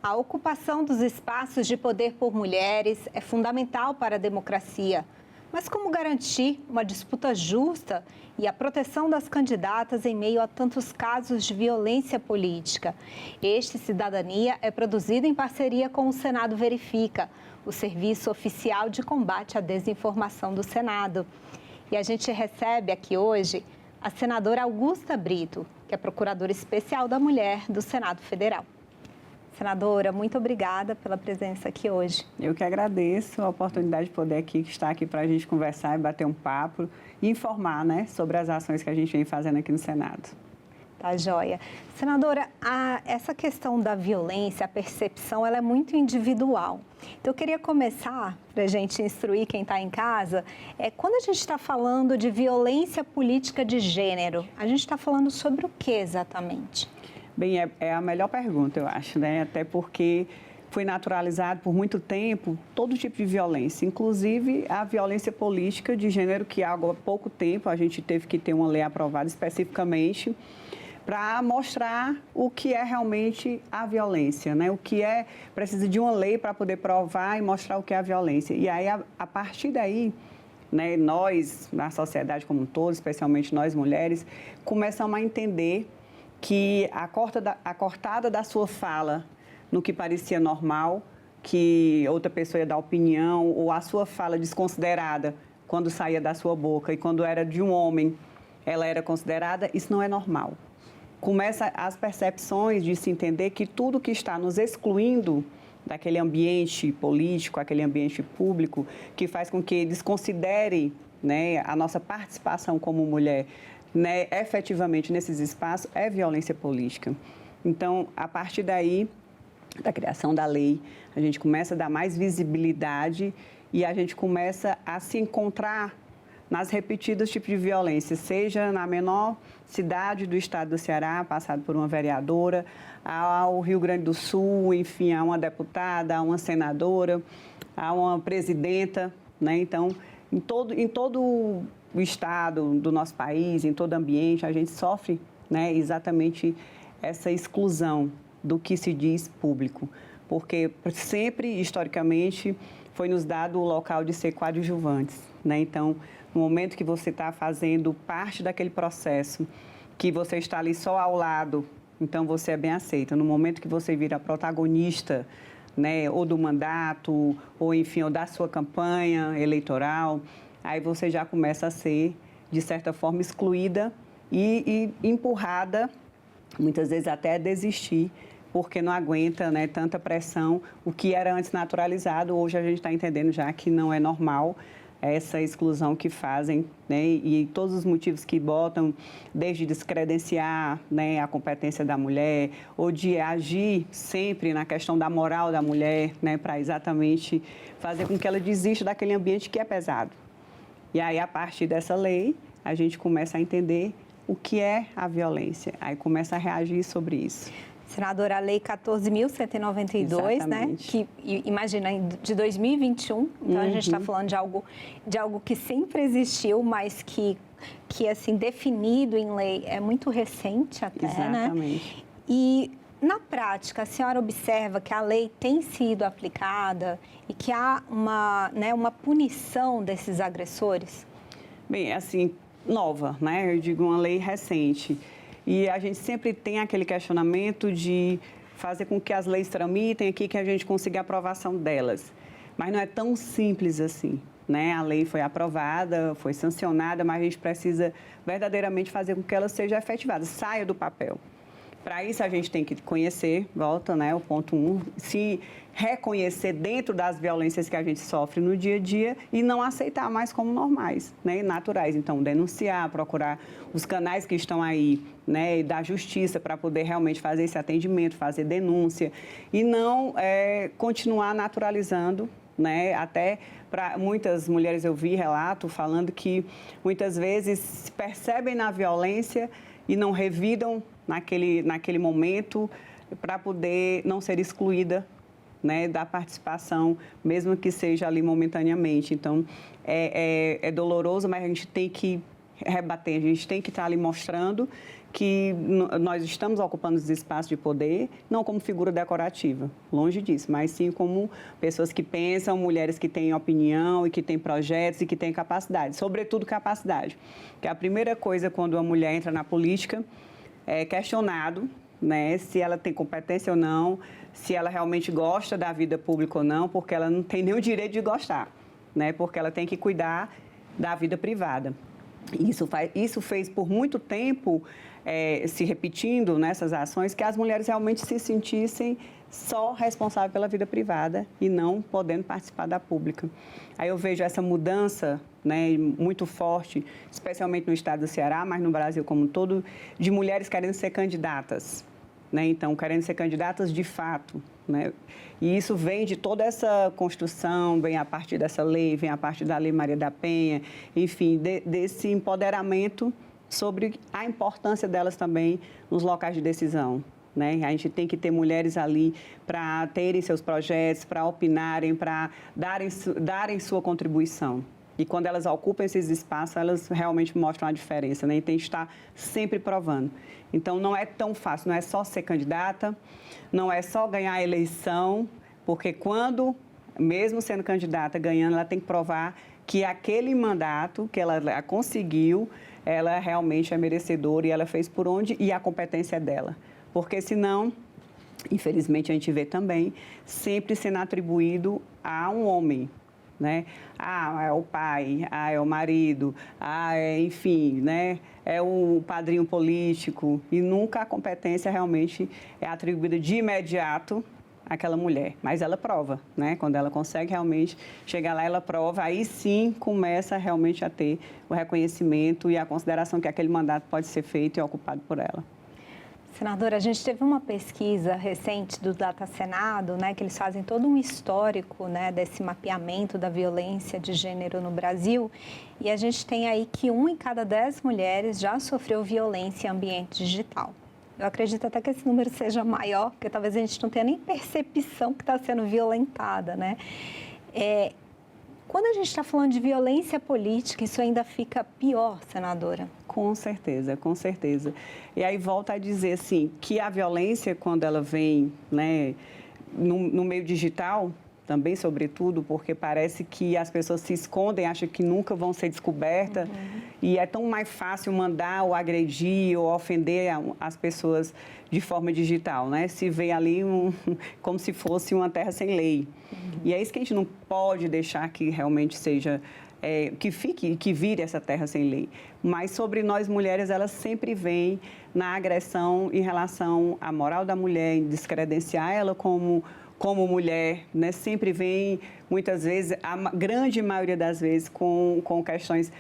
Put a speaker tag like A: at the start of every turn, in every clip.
A: A ocupação dos espaços de poder por mulheres é fundamental para a democracia. Mas como garantir uma disputa justa e a proteção das candidatas em meio a tantos casos de violência política? Este Cidadania é produzido em parceria com o Senado Verifica, o serviço oficial de combate à desinformação do Senado. E a gente recebe aqui hoje a senadora Augusta Brito, que é procuradora especial da mulher do Senado Federal. Senadora, muito obrigada pela presença aqui hoje.
B: Eu que agradeço a oportunidade de poder estar aqui para a gente conversar e bater um papo e informar, né, sobre as ações que a gente vem fazendo aqui no Senado.
A: Tá joia. Senadora, essa questão da violência, a percepção, ela é muito individual. Então, eu queria começar, para a gente instruir quem está em casa, quando a gente está falando de violência política de gênero, a gente está falando sobre o que exatamente?
B: Bem, é a melhor pergunta, eu acho, né? Até porque foi naturalizado por muito tempo todo tipo de violência, inclusive a violência política de gênero, que há pouco tempo a gente teve que ter uma lei aprovada especificamente para mostrar o que é realmente a violência, né? O que precisa de uma lei para poder provar e mostrar o que é a violência. E aí, a partir daí, né, nós, na sociedade como um todo, especialmente nós mulheres, começamos a entender que a cortada da sua fala no que parecia normal, que outra pessoa ia dar opinião, ou a sua fala desconsiderada quando saía da sua boca e quando era de um homem, ela era considerada, isso não é normal. Começa as percepções de se entender que tudo que está nos excluindo daquele ambiente político, aquele ambiente público, que faz com que desconsidere, né, a nossa participação como mulher, né, efetivamente nesses espaços, é violência política. Então, a partir daí, da criação da lei, a gente começa a dar mais visibilidade e a gente começa a se encontrar nas repetidos tipos de violência, seja na menor cidade do estado do Ceará, passado por uma vereadora, ao Rio Grande do Sul, enfim, a uma deputada, a uma senadora, a uma presidenta, né? Então, em todo o estado do nosso país, em todo ambiente, a gente sofre, né, exatamente essa exclusão do que se diz público, porque sempre, historicamente, foi nos dado o local de ser coadjuvantes, né? Então, no momento que você está fazendo parte daquele processo, que você está ali só ao lado, então você é bem aceita. No momento que você vira protagonista, né, ou do mandato, ou enfim, ou da sua campanha eleitoral, aí você já começa a ser, de certa forma, excluída e empurrada, muitas vezes até a desistir, porque não aguenta, né, tanta pressão. O que era antes naturalizado, hoje a gente está entendendo já que não é normal essa exclusão que fazem, né, e todos os motivos que botam, desde descredenciar, né, a competência da mulher, ou de agir sempre na questão da moral da mulher, né, para exatamente fazer com que ela desista daquele ambiente que é pesado. E aí, a partir dessa lei, a gente começa a entender o que é a violência, aí começa a reagir sobre isso.
A: Senadora, a Lei 14.192, né, que, imagina, de 2021, então a gente está falando de algo que sempre existiu, mas que assim, definido em lei, é muito recente até,
B: exatamente,
A: né? E, na prática, a senhora observa que a lei tem sido aplicada e que há uma punição desses agressores?
B: Bem, assim, nova, né? Eu digo uma lei recente. E a gente sempre tem aquele questionamento de fazer com que as leis tramitem aqui, que a gente consiga a aprovação delas. Mas não é tão simples assim, né? A lei foi aprovada, foi sancionada, mas a gente precisa verdadeiramente fazer com que ela seja efetivada, saia do papel. Para isso, a gente tem que conhecer, volta, né, o ponto 1, se reconhecer dentro das violências que a gente sofre no dia a dia e não aceitar mais como normais, né, naturais. Então, denunciar, procurar os canais que estão aí, né, da justiça para poder realmente fazer esse atendimento, fazer denúncia e não continuar naturalizando, né, até para muitas mulheres eu vi relato falando que muitas vezes se percebem na violência e não revidam naquele momento para poder não ser excluída, né, da participação, mesmo que seja ali momentaneamente. Então, é doloroso, mas a gente tem que rebater, a gente tem que estar ali mostrando que nós estamos ocupando os espaços de poder, não como figura decorativa, longe disso, mas sim como pessoas que pensam, mulheres que têm opinião e que têm projetos e que têm capacidade, sobretudo capacidade. Que a primeira coisa quando uma mulher entra na política é questionado, né, se ela tem competência ou não, se ela realmente gosta da vida pública ou não, porque ela não tem nem o direito de gostar, né, porque ela tem que cuidar da vida privada. Isso fez por muito tempo, se repetindo nessas ações, que as mulheres realmente se sentissem só responsáveis pela vida privada e não podendo participar da pública. Aí eu vejo essa mudança, né, muito forte, especialmente no estado do Ceará, mas no Brasil como um todo, de mulheres querendo ser candidatas, né, então querendo ser candidatas de fato, né, e isso vem de toda essa construção, vem a partir dessa lei, vem a partir da Lei Maria da Penha, enfim, desse empoderamento sobre a importância delas também nos locais de decisão, né? A gente tem que ter mulheres ali para terem seus projetos, para opinarem, para darem sua contribuição. E quando elas ocupam esses espaços, elas realmente mostram a diferença, né? E tem que estar sempre provando. Então, não é tão fácil, não é só ser candidata, não é só ganhar a eleição, porque quando, mesmo sendo candidata, ganhando, ela tem que provar que aquele mandato que ela conseguiu, ela realmente é merecedora e ela fez por onde e a competência é dela. Porque senão, infelizmente a gente vê também, sempre sendo atribuído a um homem, né? Ah, é o pai, é o marido, enfim, né? É o padrinho político e nunca a competência realmente é atribuída de imediato àquela mulher. Mas ela prova, né? Quando ela consegue realmente chegar lá, ela prova, aí sim começa realmente a ter o reconhecimento e a consideração que aquele mandato pode ser feito e ocupado por ela.
A: Senadora, a gente teve uma pesquisa recente do Data Senado, né, que eles fazem todo um histórico, né, desse mapeamento da violência de gênero no Brasil, e a gente tem aí que 1 em cada 10 mulheres já sofreu violência em ambiente digital. Eu acredito até que esse número seja maior, porque talvez a gente não tenha nem percepção que está sendo violentada, né? Quando a gente está falando de violência política, isso ainda fica pior, senadora?
B: Com certeza, com certeza. E aí volta a dizer assim, que a violência, quando ela vem, né, no meio digital, também sobretudo, porque parece que as pessoas se escondem, acham que nunca vão ser descobertas, e é tão mais fácil mandar ou agredir ou ofender as pessoas de forma digital, né? Se vê ali como se fosse uma terra sem lei. E é isso que a gente não pode deixar que realmente seja, que vire essa terra sem lei. Mas sobre nós mulheres, ela sempre vem na agressão em relação à moral da mulher, em descredenciar ela como mulher, né? Sempre vem, muitas vezes, a grande maioria das vezes, com questões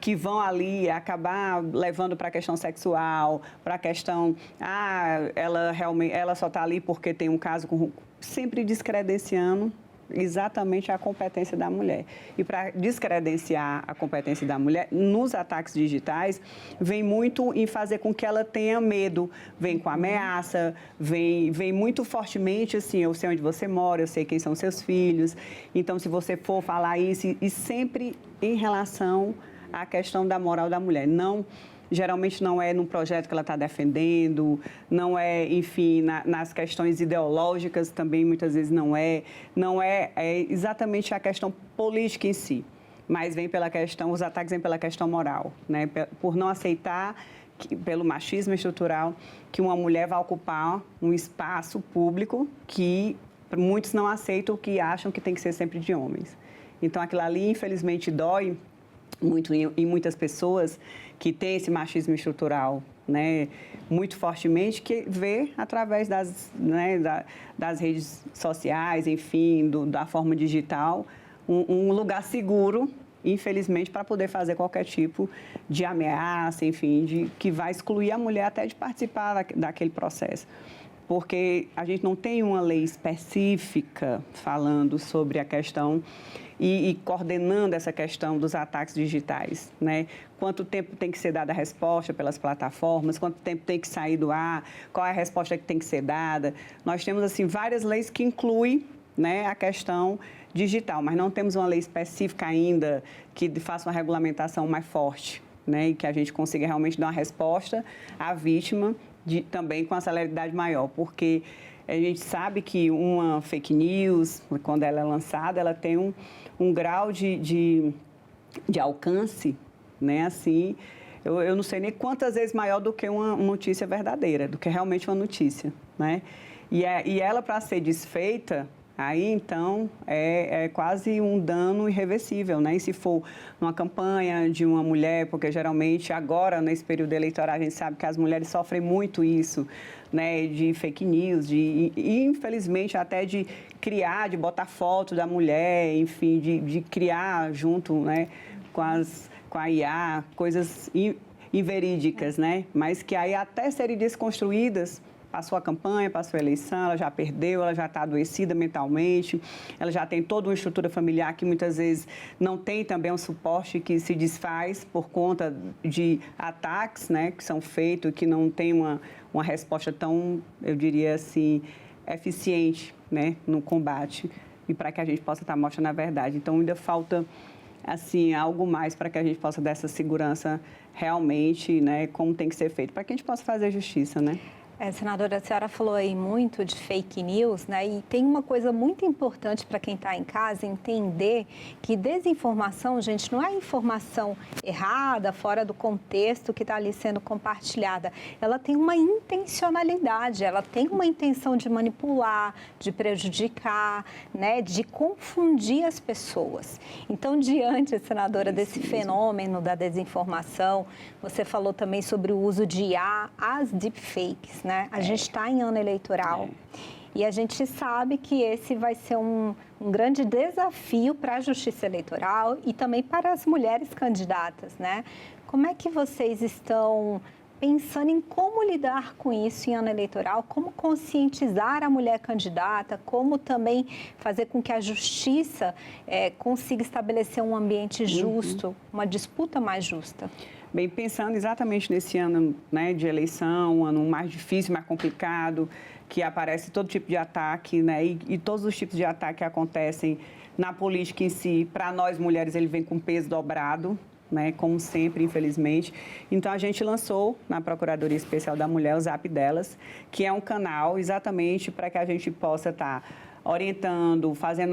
B: que vão ali acabar levando para a questão sexual, para a questão, ela só está ali porque tem um caso sempre descredenciando exatamente a competência da mulher. E para descredenciar a competência da mulher, nos ataques digitais, vem muito em fazer com que ela tenha medo, vem com ameaça, vem muito fortemente assim, eu sei onde você mora, eu sei quem são seus filhos, então se você for falar isso, e sempre em relação à questão da moral da mulher, geralmente não é no projeto que ela está defendendo, não é, enfim, nas questões ideológicas também muitas vezes não é exatamente a questão política em si, mas os ataques vêm pela questão moral, né? Por não aceitar, pelo machismo estrutural, que uma mulher vai ocupar um espaço público que muitos não aceitam, que acham que tem que ser sempre de homens. Então, aquilo ali, infelizmente, dói muito em muitas pessoas que têm esse machismo estrutural, né, muito fortemente, que vê através das redes sociais, enfim, da forma digital, um lugar seguro, infelizmente, para poder fazer qualquer tipo de ameaça, enfim, que vai excluir a mulher até de participar daquele processo. Porque a gente não tem uma lei específica falando sobre a questão e coordenando essa questão dos ataques digitais, né? Quanto tempo tem que ser dada a resposta pelas plataformas, quanto tempo tem que sair do ar, qual é a resposta que tem que ser dada. Nós temos, assim, várias leis que incluem, né, a questão digital, mas não temos uma lei específica ainda que faça uma regulamentação mais forte, né, e que a gente consiga realmente dar uma resposta à vítima também com a celeridade maior, porque a gente sabe que uma fake news, quando ela é lançada, ela tem um grau de alcance, né, assim, eu não sei nem quantas vezes maior do que uma notícia verdadeira, do que realmente uma notícia, né? E ela, para ser desfeita, aí, então, é quase um dano irreversível, né? E se for uma campanha de uma mulher, porque geralmente agora, nesse período eleitoral, a gente sabe que as mulheres sofrem muito isso, né? De fake news, e infelizmente até de criar, de botar foto da mulher, enfim, de criar junto, né? Com a IA, coisas inverídicas, né? Mas que aí até serem desconstruídas. Passou a campanha, passou a eleição, ela já perdeu, ela já está adoecida mentalmente, ela já tem toda uma estrutura familiar que muitas vezes não tem também um suporte que se desfaz por conta de ataques, né, que são feitos, que não tem uma resposta tão, eu diria assim, eficiente, né, no combate e para que a gente possa estar mostrando a verdade. Então, ainda falta assim, algo mais para que a gente possa dar essa segurança realmente, né, como tem que ser feito, para que a gente possa fazer justiça, né?
A: Senadora, a senhora falou aí muito de fake news, né? E tem uma coisa muito importante para quem está em casa entender que desinformação, gente, não é informação errada, fora do contexto que está ali sendo compartilhada. Ela tem uma intencionalidade, ela tem uma intenção de manipular, de prejudicar, né? De confundir as pessoas. Então, diante, senadora, desse fenômeno da desinformação, você falou também sobre o uso de IA, as deepfakes, né? A gente está em ano eleitoral e a gente sabe que esse vai ser um grande desafio para a Justiça Eleitoral e também para as mulheres candidatas, né? Como é que vocês estão pensando em como lidar com isso em ano eleitoral, como conscientizar a mulher candidata, como também fazer com que a Justiça consiga estabelecer um ambiente justo, uma disputa mais justa?
B: Bem, pensando exatamente nesse ano, né, de eleição, um ano mais difícil, mais complicado, que aparece todo tipo de ataque, né, e todos os tipos de ataque que acontecem na política em si, para nós mulheres ele vem com peso dobrado, né, como sempre, infelizmente. Então, a gente lançou na Procuradoria Especial da Mulher o Zap Delas, que é um canal exatamente para que a gente possa estar orientando,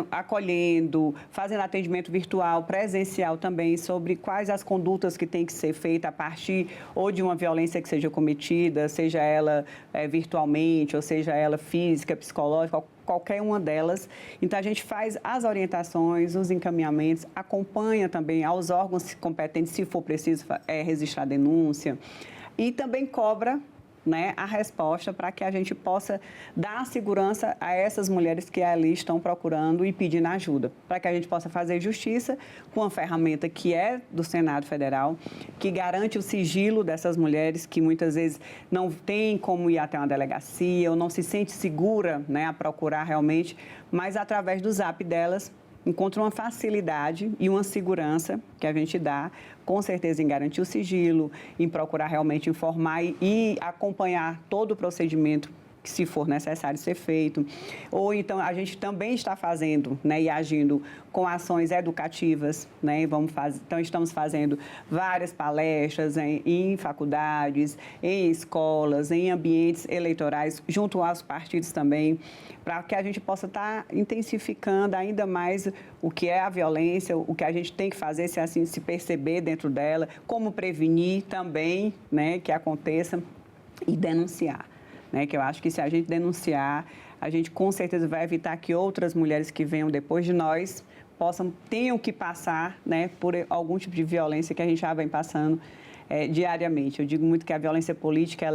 B: acolhendo, fazendo atendimento virtual, presencial também, sobre quais as condutas que têm que ser feitas a partir ou de uma violência que seja cometida, seja ela virtualmente, ou seja ela física, psicológica, qualquer uma delas. Então, a gente faz as orientações, os encaminhamentos, acompanha também aos órgãos competentes, se for preciso registrar denúncia, e também cobra, né, a resposta para que a gente possa dar segurança a essas mulheres que ali estão procurando e pedindo ajuda, para que a gente possa fazer justiça com a ferramenta que é do Senado Federal, que garante o sigilo dessas mulheres que muitas vezes não têm como ir até uma delegacia ou não se sente segura, né, a procurar realmente, mas através do Zap delas encontra uma facilidade e uma segurança que a gente dá, com certeza, em garantir o sigilo, em procurar realmente informar e acompanhar todo o procedimento que, se for necessário ser feito. Ou então, a gente também está fazendo, né, e agindo com ações educativas, né? Então, estamos fazendo várias palestras em faculdades, em escolas, em ambientes eleitorais, junto aos partidos também, para que a gente possa estar intensificando ainda mais o que é a violência, o que a gente tem que fazer, se assim se perceber dentro dela, como prevenir também, né, que aconteça e denunciar. Né, que eu acho que se a gente denunciar, a gente com certeza vai evitar que outras mulheres que venham depois de nós tenham que passar, né, por algum tipo de violência que a gente já vem passando diariamente. Eu digo muito que a violência política,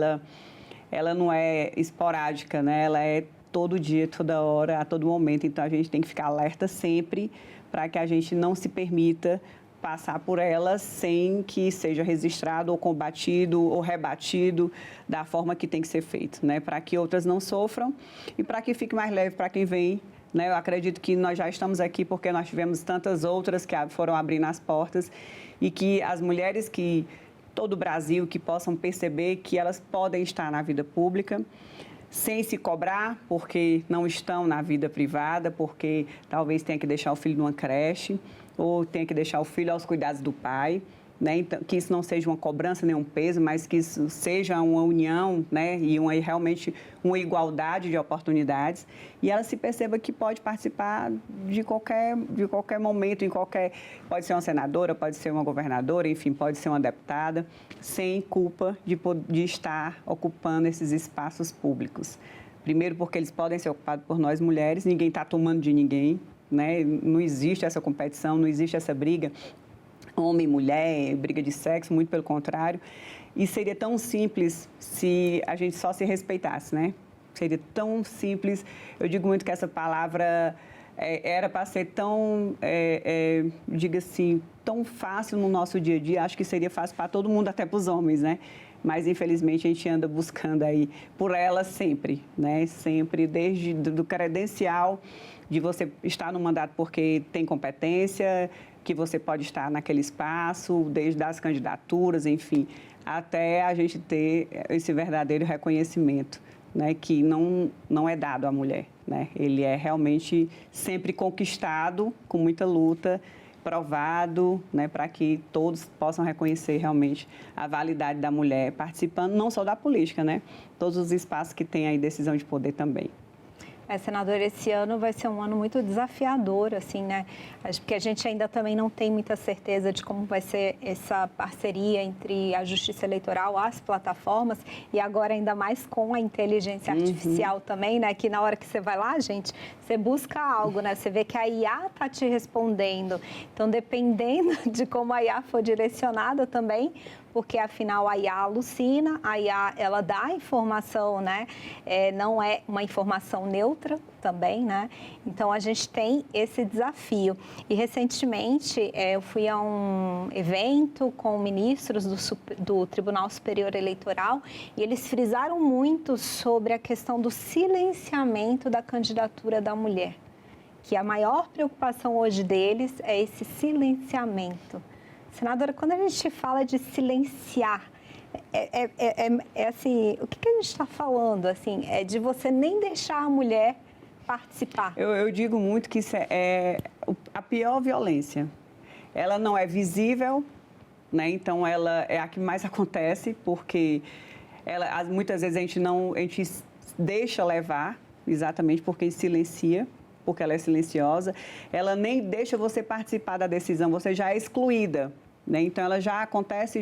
B: ela não é esporádica, né, ela é todo dia, toda hora, a todo momento. Então, a gente tem que ficar alerta sempre para que a gente não se permita passar por ela sem que seja registrado ou combatido ou rebatido da forma que tem que ser feito, né? Para que outras não sofram e para que fique mais leve para quem vem, né? Eu acredito que nós já estamos aqui porque nós tivemos tantas outras que foram abrindo as portas e que as mulheres todo o Brasil, que possam perceber que elas podem estar na vida pública sem se cobrar, porque não estão na vida privada, porque talvez tenha que deixar o filho numa creche ou tenha que deixar o filho aos cuidados do pai, né? Então, que isso não seja uma cobrança nem um peso, mas que isso seja uma união, né? E realmente uma igualdade de oportunidades. E ela se perceba que pode participar de qualquer momento, pode ser uma senadora, pode ser uma governadora, enfim, pode ser uma deputada, sem culpa de estar ocupando esses espaços públicos. Primeiro porque eles podem ser ocupados por nós mulheres, ninguém está tomando de ninguém, né? Não existe essa competição, não existe essa briga. Homem e mulher, briga de sexo, muito pelo contrário. E seria tão simples se a gente só se respeitasse, né? Seria tão simples. Eu digo muito que essa palavra era para ser tão, diga assim, tão fácil no nosso dia a dia. Acho que seria fácil para todo mundo, até para os homens, né? Mas, infelizmente, a gente anda buscando aí por ela sempre, né? Sempre, desde do credencial de você estar no mandato porque tem competência, que você pode estar naquele espaço, desde as candidaturas, enfim, até a gente ter esse verdadeiro reconhecimento, né, que não é dado à mulher, né? Ele é realmente sempre conquistado, com muita luta, provado, né, para que todos possam reconhecer realmente a validade da mulher participando, não só da política, né? Todos os espaços que tem aí decisão de poder também.
A: Senadora, esse ano vai ser um ano muito desafiador, assim, né? Porque a gente ainda também não tem muita certeza de como vai ser essa parceria entre a Justiça Eleitoral, as plataformas, e agora ainda mais com a inteligência artificial também, né? Que na hora que você vai lá, gente, você busca algo, né? Você vê que a IA está te respondendo. Então, dependendo de como a IA for direcionada também, porque afinal a IA alucina, a IA ela dá informação, né? Não é uma informação neutra também, né? Então a gente tem esse desafio. E recentemente eu fui a um evento com ministros do Tribunal Superior Eleitoral e eles frisaram muito sobre a questão do silenciamento da candidatura da mulher, que a maior preocupação hoje deles é esse silenciamento. Senadora, quando a gente fala de silenciar, assim, o que a gente está falando? Assim, é de você nem deixar a mulher participar.
B: Eu digo muito que isso é a pior violência. Ela não é visível, né? Então ela é a que mais acontece, porque muitas vezes a gente deixa levar, exatamente porque silencia, porque ela é silenciosa. Ela nem deixa você participar da decisão, você já é excluída. Né? Então, ela já acontece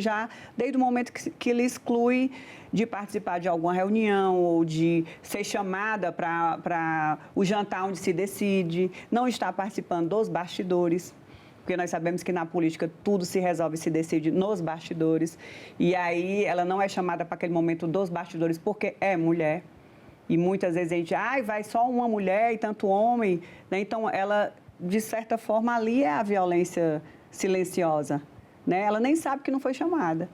B: desde o momento que ele exclui de participar de alguma reunião ou de ser chamada para o jantar onde se decide, não estar participando dos bastidores, porque nós sabemos que na política tudo se resolve e se decide nos bastidores. E aí ela não é chamada para aquele momento dos bastidores porque é mulher. E muitas vezes a gente, vai só uma mulher e tanto homem. Né? Então, ela, de certa forma, ali é a violência silenciosa. Né? Ela nem sabe que não foi chamada.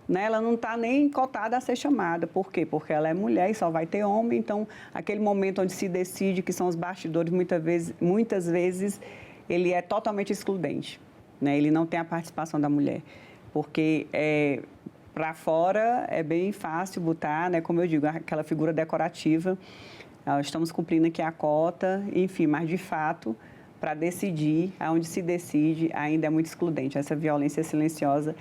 B: Né? Ela não está nem cotada a ser chamada. Por quê? Porque ela é mulher e só vai ter homem. Então, aquele momento onde se decide, que são os bastidores, muitas vezes ele é totalmente excludente. Né? Ele não tem a participação da mulher. Porque para fora é bem fácil botar, né? Como eu digo, aquela figura decorativa. Estamos cumprindo aqui a cota, enfim, mas de fato, para decidir, aonde se decide, ainda é muito excludente. Essa violência silenciosa,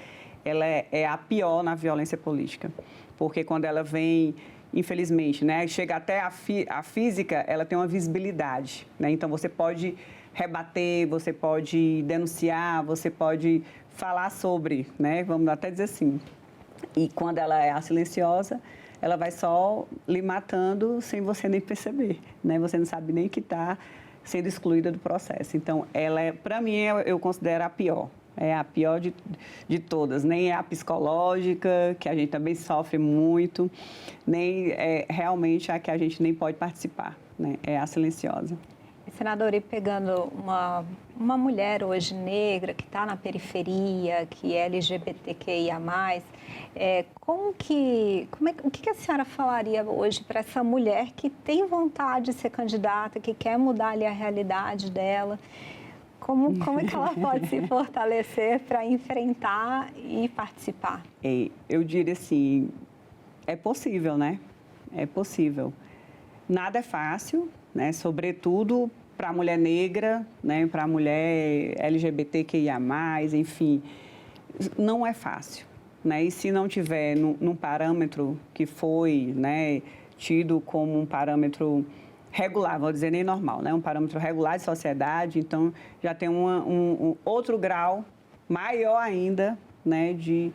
B: ela é a pior na violência política. Porque quando ela vem, infelizmente, né, chega até a física, ela tem uma visibilidade. Né? Então, você pode rebater, você pode denunciar, você pode falar sobre, né? Vamos até dizer assim. E quando ela é a silenciosa, ela vai só lhe matando sem você nem perceber. Né? Você não sabe nem que está sendo excluída do processo. Então, para mim, eu considero a pior. É a pior de todas. Nem é a psicológica, que a gente também sofre muito, nem é realmente a que a gente nem pode participar. Né? É a silenciosa.
A: Senadora, e pegando uma mulher hoje negra que está na periferia, que é LGBTQIA+, o que a senhora falaria hoje para essa mulher que tem vontade de ser candidata, que quer mudar ali a realidade dela? Como é que ela pode se fortalecer para enfrentar e participar?
B: Eu diria assim, é possível, né? É possível. Nada é fácil, né? Sobretudo para a mulher negra, né? Para a mulher LGBTQIA+, enfim. não é fácil, né? E se não tiver num parâmetro que foi, né, tido como um parâmetro regular, vou dizer nem normal, né? Um parâmetro regular de sociedade, então já tem um outro grau maior ainda, né, de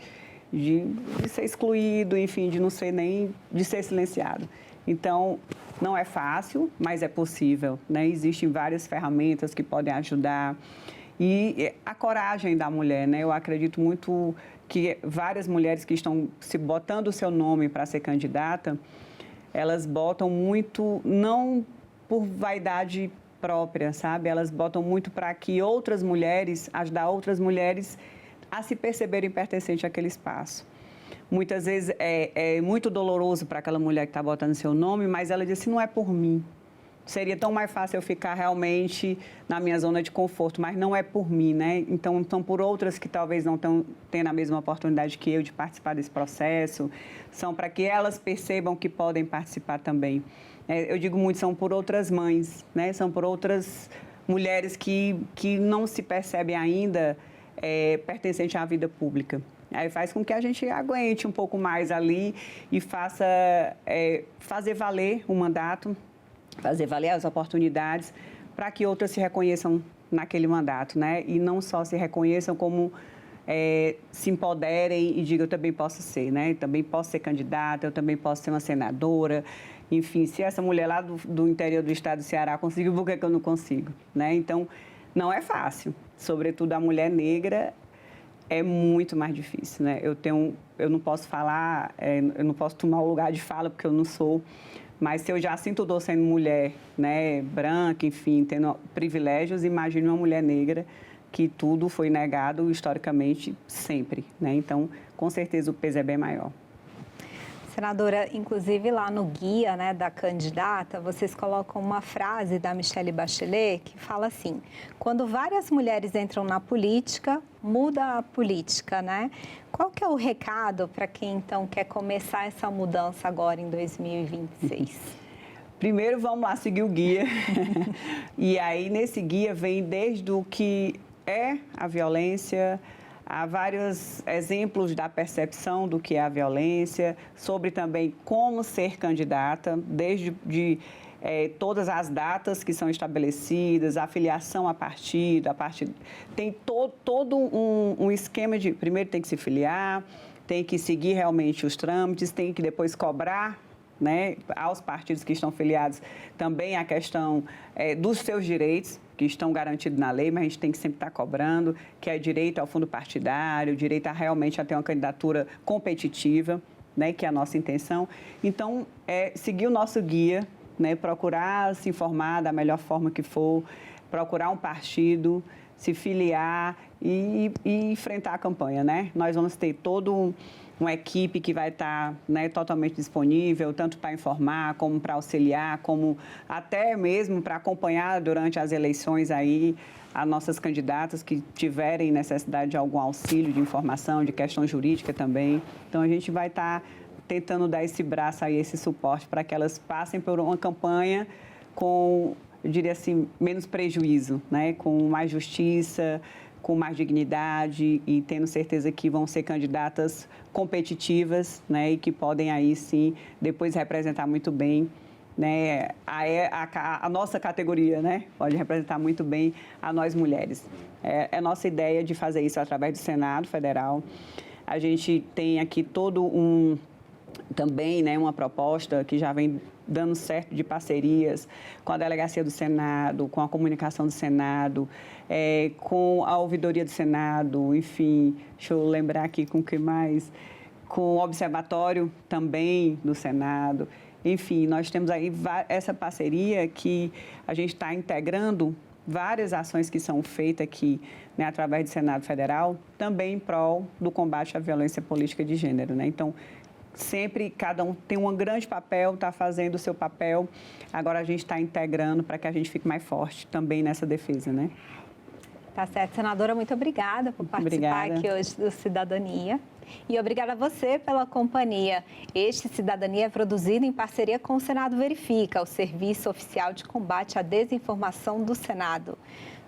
B: ser excluído, enfim, de não ser nem, de ser silenciado. Então, não é fácil, mas é possível, né? Existem várias ferramentas que podem ajudar. E a coragem da mulher, né? Eu acredito muito que várias mulheres que estão se botando o seu nome para ser candidata, elas botam muito, não por vaidade própria, sabe? Elas botam muito para que outras mulheres, ajudar outras mulheres a se perceberem pertencentes àquele espaço. Muitas vezes é muito doloroso para aquela mulher que está botando seu nome, mas ela diz assim, não é por mim. Seria tão mais fácil eu ficar realmente na minha zona de conforto, mas não é por mim, né? Então, por outras que talvez não estão tendo a mesma oportunidade que eu de participar desse processo, são para que elas percebam que podem participar também. Eu digo muito, são por outras mães, né? São por outras mulheres que não se percebem ainda pertencentes à vida pública. Aí faz com que a gente aguente um pouco mais ali e fazer valer o mandato, fazer valer as oportunidades para que outras se reconheçam naquele mandato, né? E não só se reconheçam como se empoderem e digam, eu também posso ser, né? Eu também posso ser candidata, eu também posso ser uma senadora. Enfim, se essa mulher lá do interior do estado do Ceará conseguiu, por que eu não consigo, né? Então, não é fácil. Sobretudo a mulher negra é muito mais difícil, né? Eu não posso falar, eu não posso tomar o lugar de fala porque eu não sou, mas se eu já sinto dor sendo mulher, né, branca, enfim, tendo privilégios, imagine uma mulher negra que tudo foi negado historicamente sempre, né? Então, com certeza o peso é bem maior.
A: Senadora, inclusive lá no guia, né, da candidata, vocês colocam uma frase da Michelle Bachelet que fala assim, quando várias mulheres entram na política, muda a política, né? Qual que é o recado para quem, então, quer começar essa mudança agora em 2026?
B: Primeiro, vamos lá seguir o guia. E aí, nesse guia, vem desde o que é a violência. Há vários exemplos da percepção do que é a violência, sobre também como ser candidata, desde todas as datas que são estabelecidas, a filiação a partido, tem todo um esquema de, primeiro tem que se filiar, tem que seguir realmente os trâmites, tem que depois cobrar, né, aos partidos que estão filiados também a questão dos seus direitos, que estão garantidos na lei, mas a gente tem que sempre estar cobrando, que é direito ao fundo partidário, direito a ter uma candidatura competitiva, né, que é a nossa intenção. Então, seguir o nosso guia, né, procurar se informar da melhor forma que for, procurar um partido, se filiar e enfrentar a campanha, né? Nós vamos ter uma equipe que vai estar, né, totalmente disponível, tanto para informar, como para auxiliar, como até mesmo para acompanhar durante as eleições aí as nossas candidatas que tiverem necessidade de algum auxílio de informação, de questão jurídica também. Então, a gente vai estar tentando dar esse braço aí, esse suporte para que elas passem por uma campanha com, eu diria assim, menos prejuízo, né? Com mais justiça, com mais dignidade e tendo certeza que vão ser candidatas competitivas, né, e que podem aí sim depois representar muito bem, né, a nossa categoria, né, pode representar muito bem a nós mulheres. É nossa ideia de fazer isso através do Senado Federal. A gente tem aqui também, né, uma proposta que já vem dando certo de parcerias com a Delegacia do Senado, com a Comunicação do Senado, com a Ouvidoria do Senado, enfim, deixa eu lembrar aqui com o que mais, com o Observatório também do Senado. Enfim, nós temos aí essa parceria que a gente está integrando várias ações que são feitas aqui, né, através do Senado Federal, também em prol do combate à violência política de gênero, né? Então, sempre cada um tem um grande papel, está fazendo o seu papel. Agora a gente está integrando para que a gente fique mais forte também nessa defesa, né?
A: Tá certo, senadora, muito obrigada por participar aqui hoje do Cidadania. E obrigada a você pela companhia. Este Cidadania é produzido em parceria com o Senado Verifica, o Serviço Oficial de Combate à Desinformação do Senado.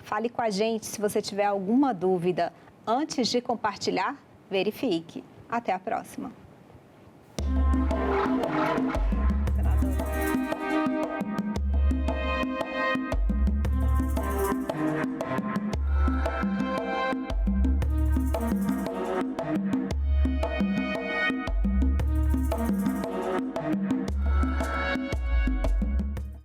A: Fale com a gente se você tiver alguma dúvida. Antes de compartilhar, verifique. Até a próxima.